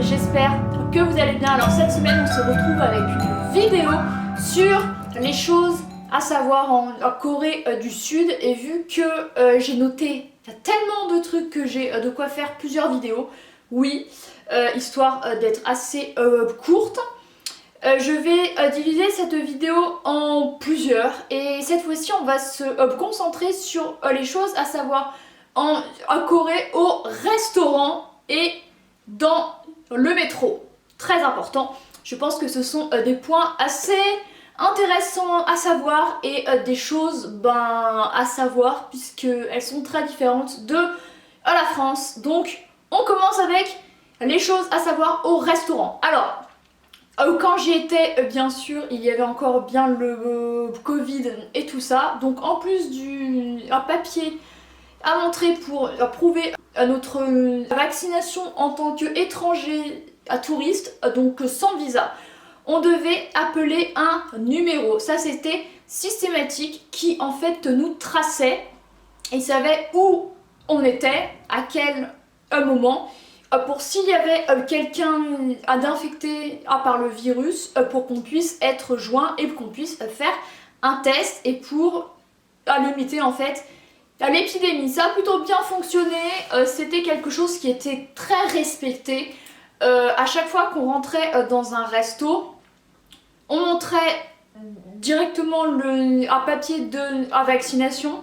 j'espère que vous allez bien. Alors cette semaine on se retrouve avec une vidéo sur les choses à savoir en Corée du Sud, et vu que j'ai noté tellement de trucs que j'ai de quoi faire plusieurs vidéos, oui, histoire d'être assez courte. Je vais diviser cette vidéo en plusieurs, et cette fois-ci on va se concentrer sur les choses à savoir en Corée au restaurant et dans le métro. Très important, je pense que ce sont des points assez intéressants à savoir et des choses à savoir puisqu'elles sont très différentes de la France. Donc on commence avec les choses à savoir au restaurant. Alors quand j'y étais, bien sûr, il y avait encore bien le Covid et tout ça. Donc en plus du papier à montrer pour prouver notre vaccination en tant qu'étranger à touriste, donc sans visa, on devait appeler un numéro. Ça c'était systématique, qui en fait nous traçait et savait où on était, à quel moment, pour s'il y avait quelqu'un d'infecté par le virus, pour qu'on puisse être joint et qu'on puisse faire un test, et pour limiter en fait l'épidémie. Ça a plutôt bien fonctionné, c'était quelque chose qui était très respecté. À chaque fois qu'on rentrait dans un resto, on montrait directement un papier de vaccination.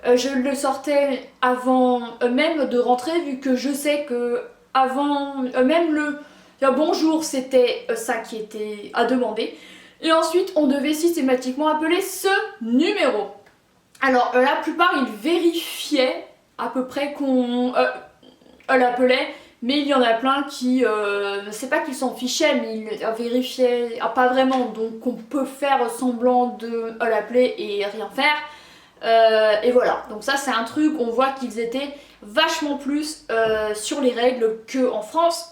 Je le sortais avant même de rentrer, vu que je sais que avant même le bonjour c'était ça qui était à demander. Et ensuite on devait systématiquement appeler ce numéro. Alors la plupart ils vérifiaient à peu près qu'on l'appelait, mais il y en a plein qui, c'est pas qu'ils s'en fichaient, mais ils vérifiaient pas vraiment, donc on peut faire semblant de l'appeler et rien faire. Et voilà, donc ça c'est un truc, on voit qu'ils étaient vachement plus sur les règles qu'en France.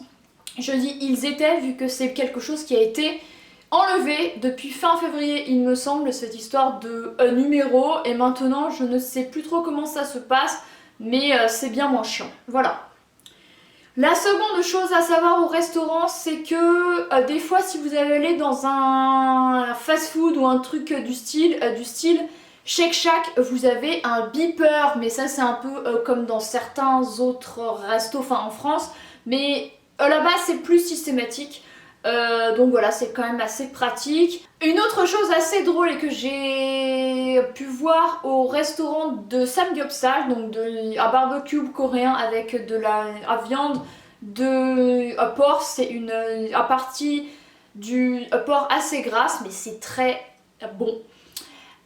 Je dis ils étaient, vu que c'est quelque chose qui a été enlevé depuis fin février il me semble, cette histoire de numéro, et maintenant je ne sais plus trop comment ça se passe, mais c'est bien moins chiant. Voilà. La seconde chose à savoir au restaurant, c'est que des fois si vous allez dans un fast-food ou un truc du style Shake Shack, vous avez un beeper, mais ça c'est un peu comme dans certains autres restos, enfin en France, mais là-bas c'est plus systématique. Donc voilà, c'est quand même assez pratique. Une autre chose assez drôle et que j'ai pu voir au restaurant de Samgyeopsal, donc un barbecue coréen avec de la viande de porc, c'est une partie du porc assez grasse, mais c'est très bon.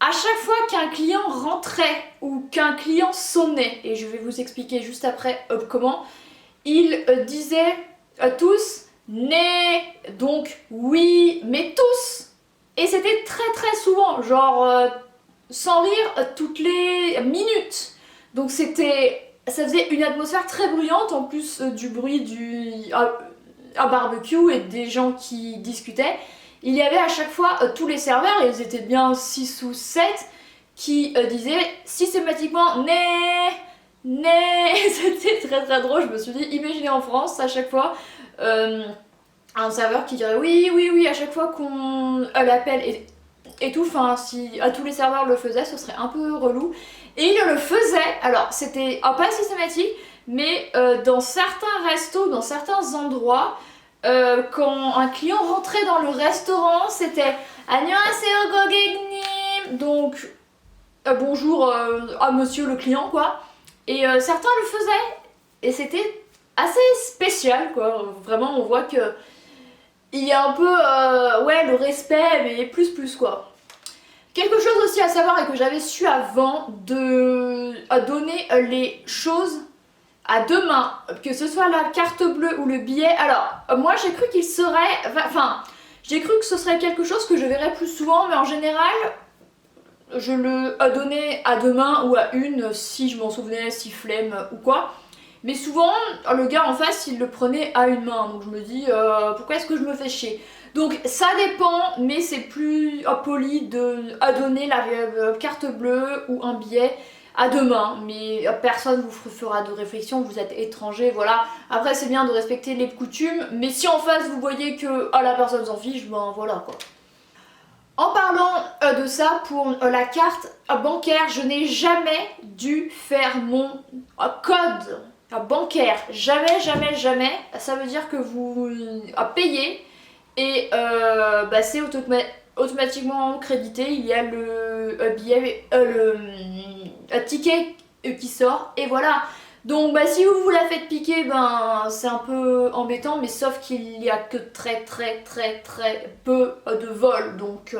À chaque fois qu'un client rentrait ou qu'un client sonnait, et je vais vous expliquer juste après comment, ils disaient tous né, donc oui, mais tous. Et c'était très souvent, genre sans rire, toutes les minutes. Donc ça faisait une atmosphère très bruyante, en plus du bruit du barbecue et des gens qui discutaient. Il y avait à chaque fois tous les serveurs, et ils étaient bien 6 ou 7, qui disaient systématiquement né, né. C'était très drôle, je me suis dit, imaginez en France à chaque fois un serveur qui dirait oui à chaque fois qu'on l'appelle et tout, enfin si à tous les serveurs le faisaient, ce serait un peu relou. Et il le faisait, alors c'était pas systématique, mais dans certains restos, dans certains endroits, quand un client rentrait dans le restaurant, c'était 안녕하세요 고객님, donc bonjour à monsieur le client quoi. Et certains le faisaient, et c'était assez spécial quoi. Vraiment on voit que il y a un peu ouais, le respect, mais plus quoi. Quelque chose aussi à savoir, et que j'avais su avant, de donner les choses à deux mains, que ce soit la carte bleue ou le billet. Alors moi j'ai cru qu'il serait, enfin j'ai cru que ce serait quelque chose que je verrais plus souvent, mais en général je le donnais à deux mains ou à une si je m'en souvenais, si flemme ou quoi. Mais souvent, le gars en face, il le prenait à une main. Donc je me dis, pourquoi est-ce que je me fais chier? Donc ça dépend, mais c'est plus poli de donner la carte bleue ou un billet à demain, mais personne vous fera de réflexion, vous êtes étranger, voilà. Après c'est bien de respecter les coutumes, mais si en face vous voyez que la personne s'en fiche, ben voilà quoi. En parlant de ça, pour la carte bancaire, je n'ai jamais dû faire mon code bancaire. Jamais, jamais, jamais. Ça veut dire que vous payez et c'est automatiquement crédité. Il y a le billet, le ticket qui sort et voilà. Donc si vous la faites piquer, c'est un peu embêtant, mais sauf qu'il n'y a que très peu de vols, donc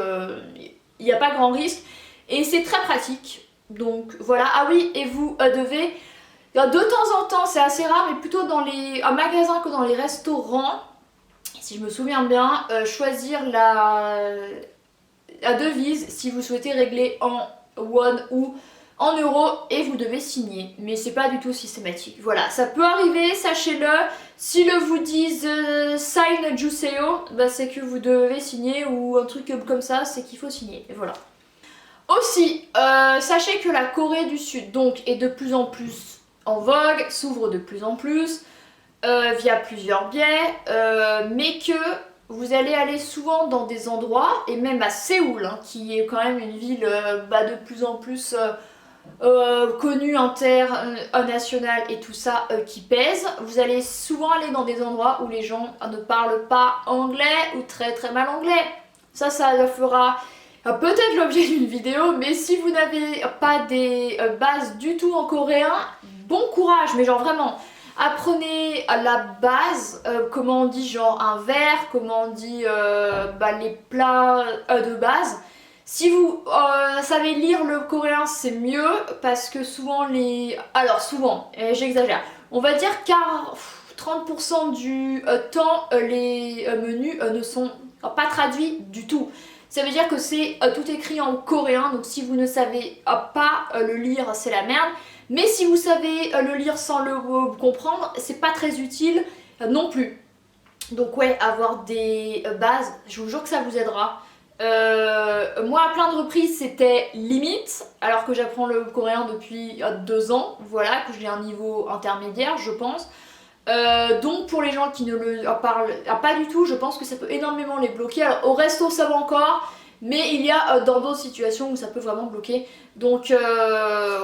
il n'y a pas grand risque et c'est très pratique. Donc voilà, ah oui, et vous devez, de temps en temps, c'est assez rare, mais plutôt dans les magasins que dans les restaurants, si je me souviens bien, choisir la devise si vous souhaitez régler en won ou en euros et vous devez signer, mais c'est pas du tout systématique. Voilà, ça peut arriver, sachez-le. Si le vous disent sign Juseo, c'est que vous devez signer, ou un truc comme ça, c'est qu'il faut signer. Et voilà. Aussi, sachez que la Corée du Sud donc est de plus en plus en vogue, s'ouvre de plus en plus via plusieurs biais, mais que vous allez aller souvent dans des endroits, et même à Séoul, hein, qui est quand même une ville de plus en plus connue internationale et tout ça qui pèse. Vous allez souvent aller dans des endroits où les gens ne parlent pas anglais ou très mal anglais. Ça fera peut-être l'objet d'une vidéo, mais si vous n'avez pas des bases du tout en coréen, bon courage, mais genre vraiment. Apprenez la base, comment on dit genre un verre, comment on dit les plats de base. Si vous savez lire le coréen, c'est mieux parce que souvent Alors souvent, j'exagère, on va dire car 30% du temps les menus ne sont pas traduits du tout. Ça veut dire que c'est tout écrit en coréen, donc si vous ne savez pas le lire, c'est la merde. Mais si vous savez le lire sans le comprendre, c'est pas très utile non plus. Donc ouais, avoir des bases, je vous jure que ça vous aidera. Moi à plein de reprises c'était limite, alors que j'apprends le coréen depuis 2 ans, voilà, que j'ai un niveau intermédiaire je pense. Donc pour les gens qui ne le parlent pas du tout, je pense que ça peut énormément les bloquer. Alors au resto ça va encore, mais il y a dans d'autres situations où ça peut vraiment bloquer. Donc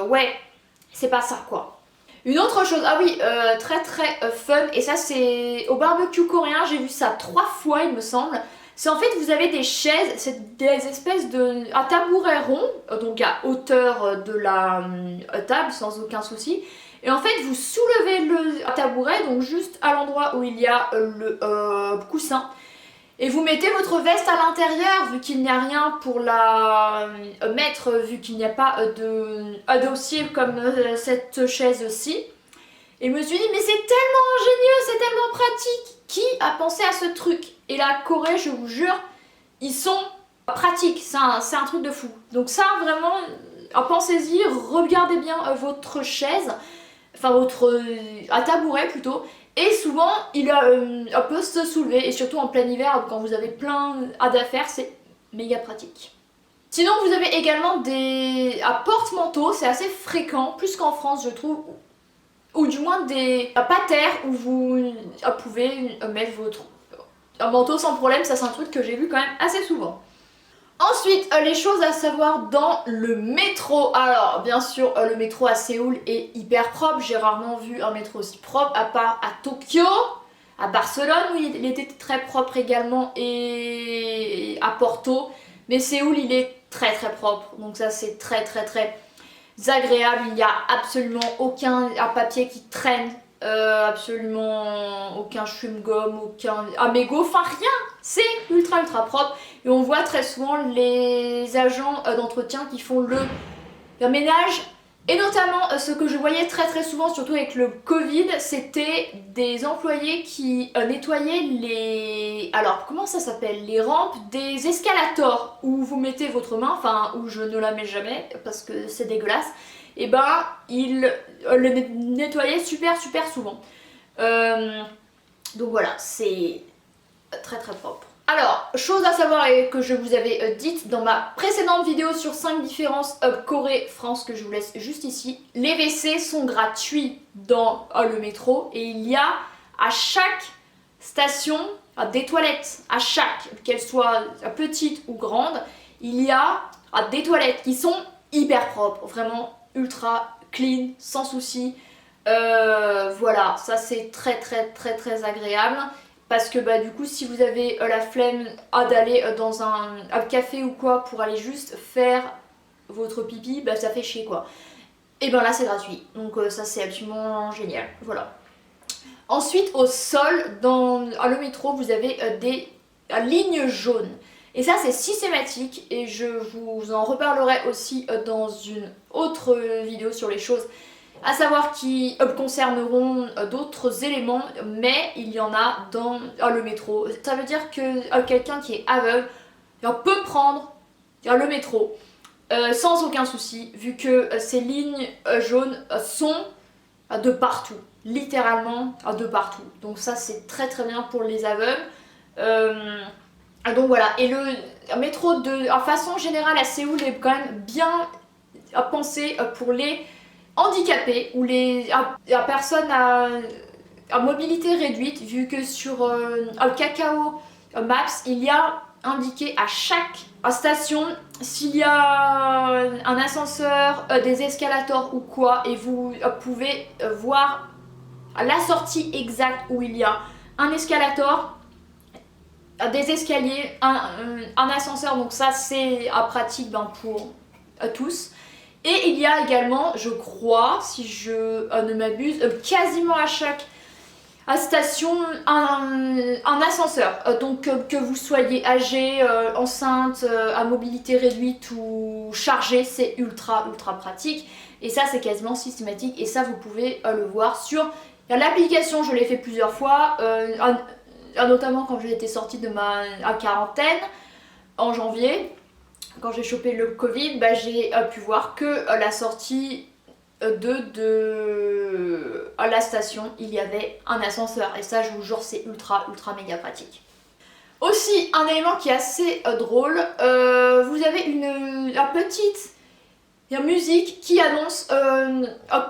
ouais, c'est pas ça quoi. Une autre chose, ah oui, très fun, et ça c'est au barbecue coréen, j'ai vu ça 3 fois il me semble. C'est en fait vous avez des chaises, c'est des espèces de tabouret rond, donc à hauteur de la table sans aucun souci. Et en fait vous soulevez le tabouret, donc juste à l'endroit où il y a le coussin. Et vous mettez votre veste à l'intérieur, vu qu'il n'y a rien pour la mettre, vu qu'il n'y a pas de dossier comme cette chaise-ci. Et je me suis dit, mais c'est tellement ingénieux, c'est tellement pratique. Qui a pensé à ce truc? Et la Corée, je vous jure, ils sont pratiques, c'est un truc de fou. Donc ça, vraiment, pensez-y, regardez bien votre chaise, enfin votre tabouret plutôt. Et souvent, il peut se soulever, et surtout en plein hiver, quand vous avez plein d'affaires, c'est méga pratique. Sinon, vous avez également des porte-manteaux, c'est assez fréquent, plus qu'en France, je trouve, ou du moins des patères où vous pouvez mettre votre manteau sans problème. Ça, c'est un truc que j'ai vu quand même assez souvent. Ensuite, les choses à savoir dans le métro. Alors, bien sûr, le métro à Séoul est hyper propre. J'ai rarement vu un métro aussi propre, à part à Tokyo, à Barcelone, où il était très propre également, et à Porto. Mais Séoul, il est très propre. Donc ça, c'est très agréable. Il n'y a absolument aucun papier qui traîne. Absolument aucun chewing-gum, aucun mégot, enfin rien, c'est ultra propre. Et on voit très souvent les agents d'entretien qui font le ménage. Et notamment ce que je voyais très souvent, surtout avec le Covid, c'était des employés qui nettoyaient les... Alors comment ça s'appelle? Les rampes des escalators, où vous mettez votre main, enfin où je ne la mets jamais parce que c'est dégueulasse. Et il le nettoyait super souvent. Donc voilà, c'est très propre. Alors, chose à savoir et que je vous avais dite dans ma précédente vidéo sur 5 différences Corée-France que je vous laisse juste ici, les WC sont gratuits dans le métro et il y a à chaque station des toilettes, à chaque, qu'elles soient petites ou grandes, il y a des toilettes qui sont hyper propres, vraiment ultra clean, sans souci. Voilà, ça c'est très agréable. Parce que bah du coup si vous avez la flemme d'aller dans un café ou quoi pour aller juste faire votre pipi, bah ça fait chier quoi. Et ben là c'est gratuit, donc ça c'est absolument génial, voilà. Ensuite au sol, dans le métro, vous avez des lignes jaunes. Et ça c'est systématique et je vous en reparlerai aussi dans une autre vidéo sur les choses à savoir qui concerneront d'autres éléments, mais il y en a dans le métro. Ça veut dire que quelqu'un qui est aveugle peut prendre le métro sans aucun souci, vu que ces lignes jaunes sont de partout, littéralement de partout. Donc ça c'est très bien pour les aveugles. Donc voilà, et le métro en façon générale à Séoul est quand même bien pensé pour les handicapés ou les personnes à mobilité réduite, vu que sur Kakao Maps il y a indiqué à chaque station s'il y a un ascenseur, des escalators ou quoi, et vous pouvez voir la sortie exacte où il y a un escalator, des escaliers, un ascenseur, donc ça c'est pratique pour tous. Et il y a également, je crois, si je ne m'abuse, quasiment à chaque station un ascenseur. Donc que vous soyez âgé, enceinte, à mobilité réduite ou chargé, c'est ultra pratique. Et ça c'est quasiment systématique et ça vous pouvez le voir sur l'application. Je l'ai fait plusieurs fois, notamment quand j'étais sortie de ma quarantaine en janvier. Quand j'ai chopé le Covid, j'ai pu voir que à la sortie à la station, il y avait un ascenseur. Et ça, je vous jure, c'est ultra méga pratique. Aussi, un élément qui est assez drôle, vous avez une petite musique qui annonce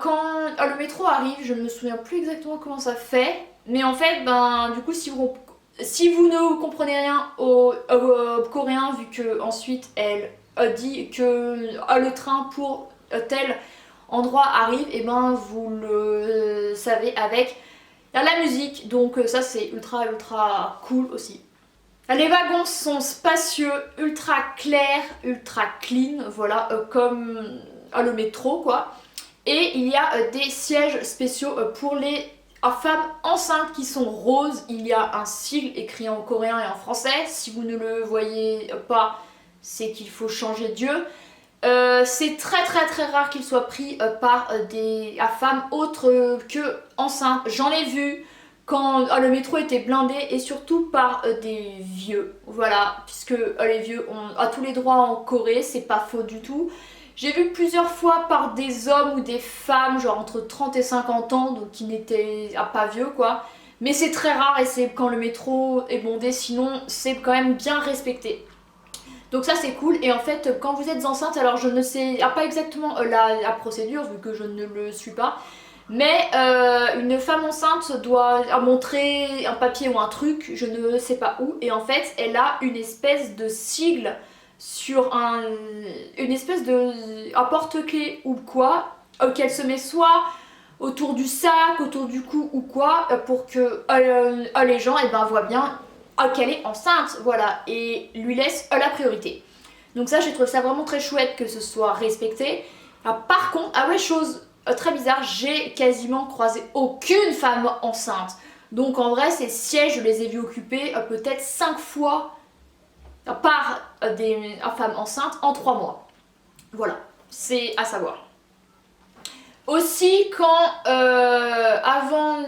quand le métro arrive. Je ne me souviens plus exactement comment ça fait. Mais en fait, du coup, si vous ne comprenez rien au coréen, vu que ensuite elle dit que le train pour tel endroit arrive, et vous le savez avec la musique, donc ça c'est ultra cool aussi. Les wagons sont spacieux, ultra clairs, ultra clean, voilà, comme le métro quoi. Et il y a des sièges spéciaux pour les femmes enceintes qui sont roses. Il y a un sigle écrit en coréen et en français. Si vous ne le voyez pas, c'est qu'il faut changer Dieu. C'est très rare qu'il soit pris par des femmes autres que enceintes. J'en ai vu quand le métro était blindé et surtout par des vieux. Voilà, puisque les vieux ont tous les droits en Corée, c'est pas faux du tout. J'ai vu plusieurs fois par des hommes ou des femmes, genre entre 30 et 50 ans, donc qui n'étaient pas vieux quoi. Mais c'est très rare et c'est quand le métro est bondé, sinon c'est quand même bien respecté. Donc ça c'est cool. Et en fait quand vous êtes enceinte, alors je ne sais pas exactement la procédure vu que je ne le suis pas, mais une femme enceinte doit montrer un papier ou un truc, je ne sais pas où, et en fait elle a une espèce de sigle sur une espèce de porte-clés ou quoi, qu'elle se met soit autour du sac, autour du cou ou quoi, pour que les gens voient bien qu'elle est enceinte, voilà, et lui laisse la priorité. Donc ça, j'ai trouvé ça vraiment très chouette que ce soit respecté. Par contre, chose très bizarre, j'ai quasiment croisé aucune femme enceinte. Donc en vrai, ces sièges, je les ai vus occupés peut-être 5 fois par des femmes enceintes en 3 mois. Voilà, c'est à savoir. Aussi, quand avant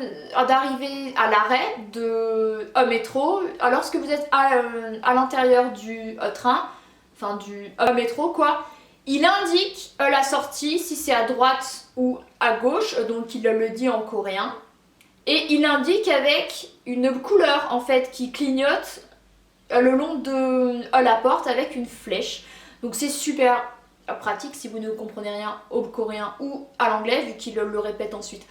d'arriver à l'arrêt de métro, lorsque vous êtes à l'intérieur du train, enfin du métro quoi, il indique la sortie, si c'est à droite ou à gauche, donc il le dit en coréen, et il indique avec une couleur en fait qui clignote le long de la porte avec une flèche. Donc c'est super pratique si vous ne comprenez rien au coréen ou à l'anglais, vu qu'il le répète ensuite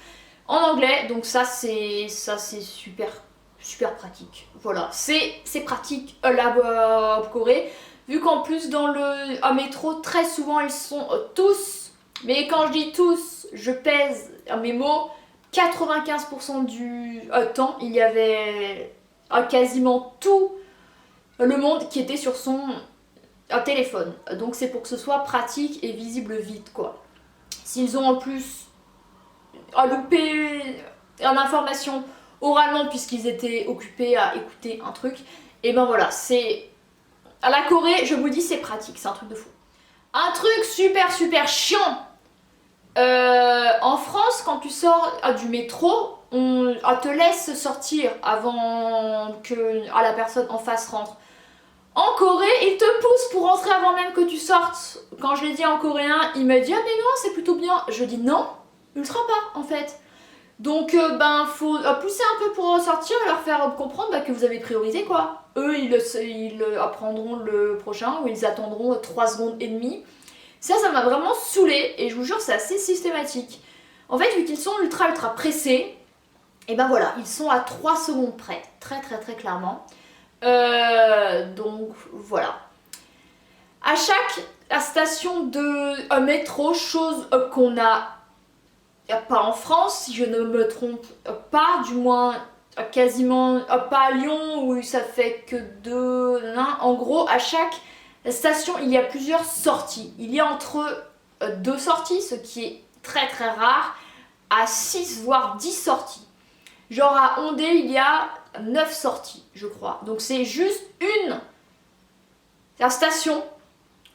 en anglais. Donc ça c'est super pratique. Voilà, c'est pratique là-bas en Corée, vu qu'en plus dans le métro très souvent ils sont tous, mais quand je dis tous, je pèse mes mots, 95% du temps il y avait quasiment tout le monde qui était sur son téléphone. Donc c'est pour que ce soit pratique et visible vite quoi. S'ils ont en plus loupé l'information oralement puisqu'ils étaient occupés à écouter un truc, et ben voilà, c'est... À la Corée, je vous dis, c'est pratique, c'est un truc de fou. Un truc super chiant. En France, quand tu sors du métro, on te laisse sortir avant que la personne en face rentre. En Corée, il te pousse pour rentrer avant même que tu sortes. Quand je l'ai dit en coréen, il m'a dit ah mais non, c'est plutôt bien. Je dis non, ultra pas en fait. Donc ben faut pousser un peu pour sortir et leur faire comprendre que vous avez priorisé quoi. Eux ils apprendront le prochain ou ils attendront 3 secondes et demie. Ça m'a vraiment saoulé et je vous jure c'est assez systématique. En fait vu qu'ils sont ultra pressés, et ben voilà, ils sont à 3 secondes près, très clairement. Donc voilà. À chaque station de métro, chose qu'on a pas en France, si je ne me trompe pas, du moins quasiment pas à Lyon où ça fait que 2. En gros, à chaque station, il y a plusieurs sorties. Il y a entre 2 sorties, ce qui est très rare, à 6 voire 10 sorties. Genre à Hondé, il y a 9 sorties, je crois. Donc c'est juste la station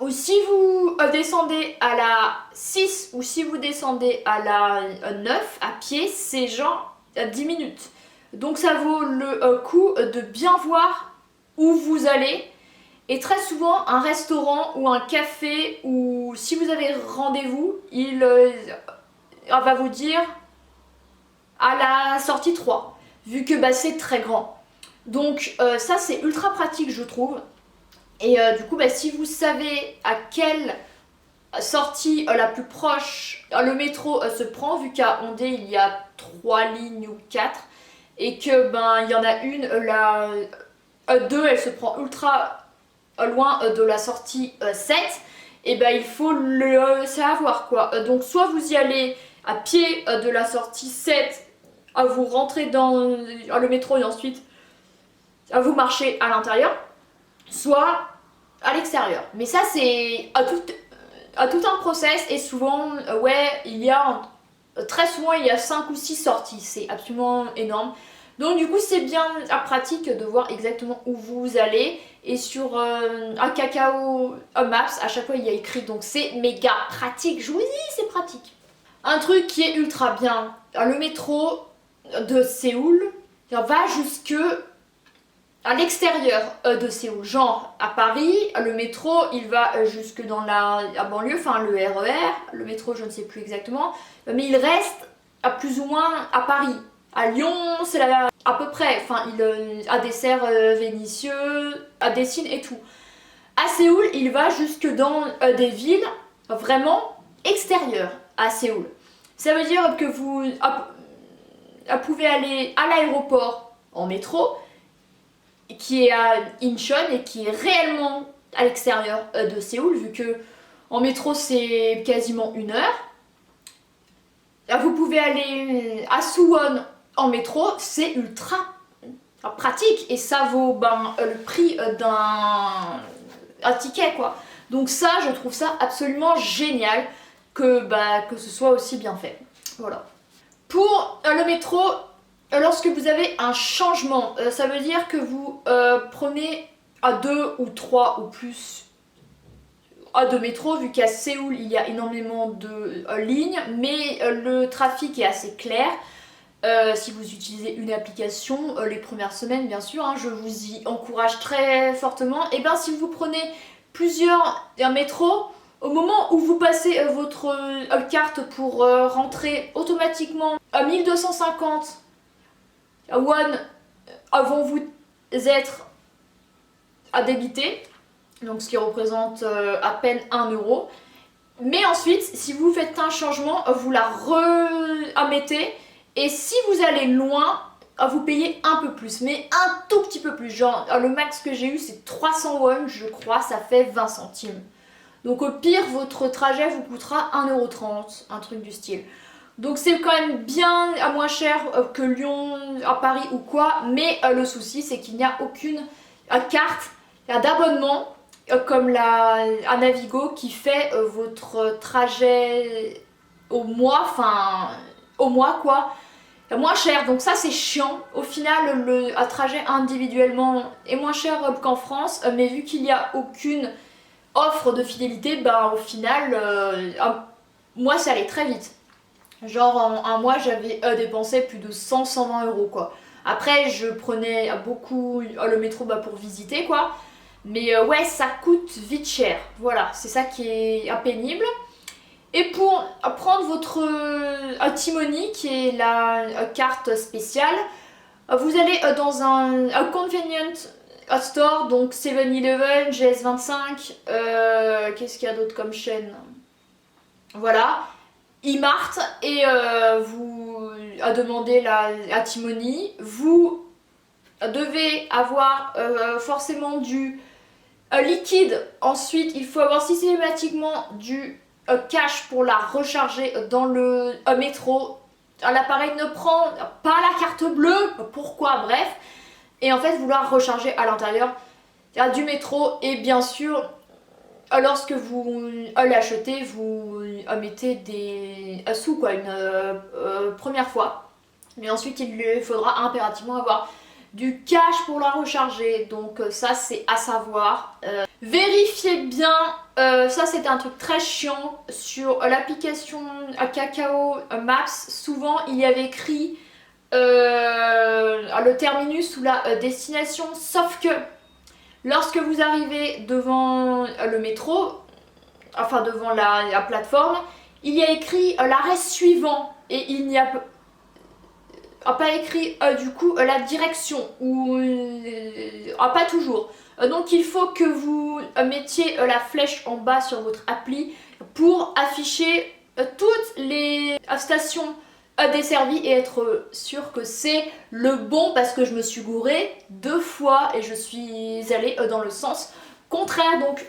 ou si vous descendez à la 6 ou si vous descendez à la 9 à pied, c'est genre 10 minutes. Donc ça vaut le coup de bien voir où vous allez. Et très souvent, un restaurant ou un café, ou si vous avez rendez-vous, il va vous dire à la sortie 3, vu que c'est très grand. Donc ça c'est ultra pratique je trouve. Et du coup, si vous savez à quelle sortie la plus proche le métro se prend, vu qu'à Hondé il y a 3 lignes ou 4, et que il y en a une, la 2, elle se prend ultra loin de la sortie 7, et il faut le savoir quoi. Donc soit vous y allez à pied de la sortie 7, vous rentrez dans le métro et ensuite vous marchez à l'intérieur, soit à l'extérieur. Mais ça c'est à tout un process et souvent il y a très souvent il y a 5 ou 6 sorties, c'est absolument énorme. Donc du coup c'est bien pratique de voir exactement où vous allez, et sur un Kakao Maps à chaque fois il y a écrit, donc c'est méga pratique, je vous dis c'est pratique. Un truc qui est ultra bien, le métro de Séoul va jusque à l'extérieur de Séoul, genre à Paris, le métro il va jusque dans la banlieue, enfin le RER, le métro je ne sais plus exactement, mais il reste à plus ou moins à Paris. À Lyon c'est à peu près, enfin il a dessert Vénissieux, à Dessines et tout. À Séoul il va jusque dans des villes vraiment extérieures à Séoul. Ça veut dire que vous pouvez aller à l'aéroport en métro, qui est à Incheon et qui est réellement à l'extérieur de Séoul, vu que en métro c'est quasiment 1 heure. Là, vous pouvez aller à Suwon en métro, c'est ultra pratique et ça vaut le prix d'un ticket quoi. Donc ça, je trouve ça absolument génial que ce soit aussi bien fait. Voilà. Pour le métro, lorsque vous avez un changement, ça veut dire que vous prenez à 2 ou 3 ou plus de métro, vu qu'à Séoul il y a énormément de lignes, mais le trafic est assez clair. Si vous utilisez une application, les premières semaines bien sûr, je vous y encourage très fortement. Et si vous prenez plusieurs métros, au moment où vous passez votre carte pour rentrer, automatiquement à 1250 won vont vous être à débiter, donc ce qui représente à peine 1 euro. Mais ensuite, si vous faites un changement, vous la remettez. Et si vous allez loin, vous payez un peu plus, mais un tout petit peu plus. Genre, le max que j'ai eu, c'est 300 won, je crois, ça fait 20 centimes. Donc au pire, votre trajet vous coûtera 1,30 €, un truc du style. Donc c'est quand même bien à moins cher que Lyon, à Paris ou quoi. Mais le souci, c'est qu'il n'y a aucune carte d'abonnement comme à Navigo qui fait votre trajet au mois, enfin au mois quoi, moins cher. Donc ça c'est chiant. Au final un trajet individuellement est moins cher qu'en France, mais vu qu'il n'y a aucune offre de fidélité, ben au final moi ça allait très vite. Genre en un mois j'avais dépensé plus de 100-120 € quoi. Après je prenais beaucoup le métro pour visiter quoi. Mais ouais, ça coûte vite cher. Voilà, c'est ça qui est pénible. Et pour prendre votre Timony, qui est la carte spéciale, vous allez dans un convenient store, donc 7-Eleven, GS25, qu'est-ce qu'il y a d'autre comme chaîne? Voilà, E-Mart, et vous demandez la Timony. Vous devez avoir forcément du liquide. Ensuite, il faut avoir systématiquement du cash pour la recharger dans le métro. L'appareil ne prend pas la carte bleue, pourquoi? Bref. Et en fait, vouloir recharger à l'intérieur du métro. Et bien sûr, lorsque vous l'achetez, vous mettez des sous quoi, une première fois. Mais ensuite, il lui faudra impérativement avoir du cash pour la recharger, donc ça c'est à savoir. Vérifiez bien, ça c'est un truc très chiant sur l'application Kakao Maps. Souvent il y avait écrit le terminus ou la destination, sauf que lorsque vous arrivez devant le métro, enfin devant la plateforme, il y a écrit l'arrêt suivant et il n'y a pas écrit du coup la direction ou pas toujours. Donc il faut que vous mettiez la flèche en bas sur votre appli pour afficher toutes les stations desservies et être sûr que c'est le bon, parce que je me suis gourée 2 fois et je suis allée dans le sens contraire. Donc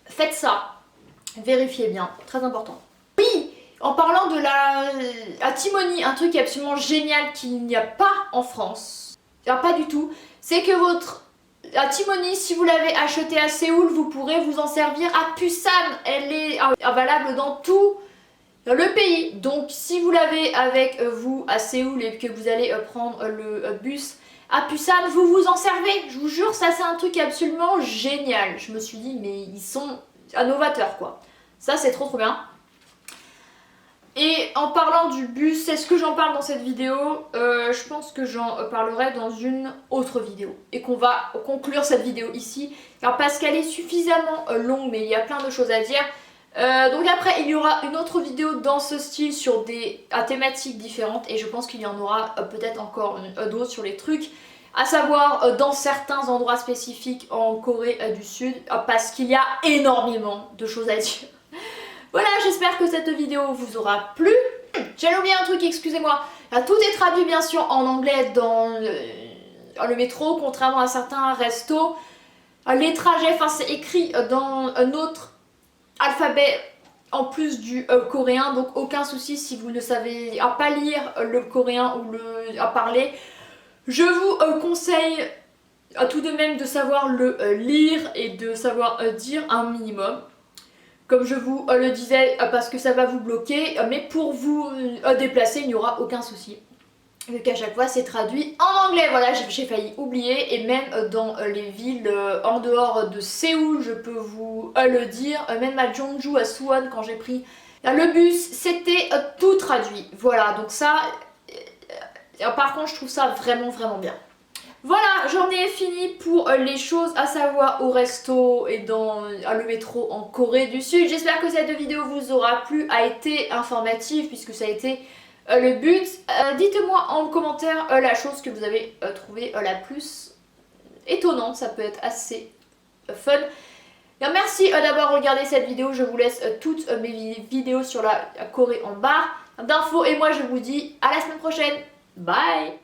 faites ça, vérifiez bien, très important. Oui, en parlant de la Timony, un truc absolument génial qu'il n'y a pas en France, pas du tout, c'est que votre Timony, si vous l'avez achetée à Séoul, vous pourrez vous en servir à Busan. Elle est valable dans tout le pays. Donc si vous l'avez avec vous à Séoul et que vous allez prendre le bus à Busan, vous vous en servez. Je vous jure, ça c'est un truc absolument génial. Je me suis dit, mais ils sont innovateurs quoi. Ça c'est trop bien. Et en parlant du bus, est-ce que j'en parle dans cette vidéo? Je pense que j'en parlerai dans une autre vidéo. Et qu'on va conclure cette vidéo ici, car parce qu'elle est suffisamment longue, mais il y a plein de choses à dire. Donc après, il y aura une autre vidéo dans ce style sur des thématiques différentes. Et je pense qu'il y en aura peut-être encore d'autres sur les trucs. À savoir dans certains endroits spécifiques en Corée du Sud, parce qu'il y a énormément de choses à dire. Voilà, j'espère que cette vidéo vous aura plu. J'ai oublié un truc, excusez-moi. Tout est traduit bien sûr en anglais dans le métro, contrairement à certains restos. Les trajets, enfin c'est écrit dans un autre alphabet en plus du coréen, donc aucun souci si vous ne savez pas lire le coréen ou le parler. Je vous conseille tout de même de savoir le lire et de savoir dire un minimum. Comme je vous le disais, parce que ça va vous bloquer, mais pour vous déplacer, il n'y aura aucun souci. Vu qu'à chaque fois c'est traduit en anglais, voilà, j'ai failli oublier. Et même dans les villes en dehors de Séoul, je peux vous le dire, même à Jeonju, à Suwon, quand j'ai pris le bus, c'était tout traduit. Voilà, donc ça, par contre je trouve ça vraiment bien. Voilà, j'en ai fini pour les choses à savoir au resto et dans le métro en Corée du Sud. J'espère que cette vidéo vous aura plu, a été informative puisque ça a été le but. Dites-moi en commentaire la chose que vous avez trouvé la plus étonnante, ça peut être assez fun. Et merci d'avoir regardé cette vidéo, je vous laisse toutes mes vidéos sur la Corée en barre d'infos et moi je vous dis à la semaine prochaine, bye.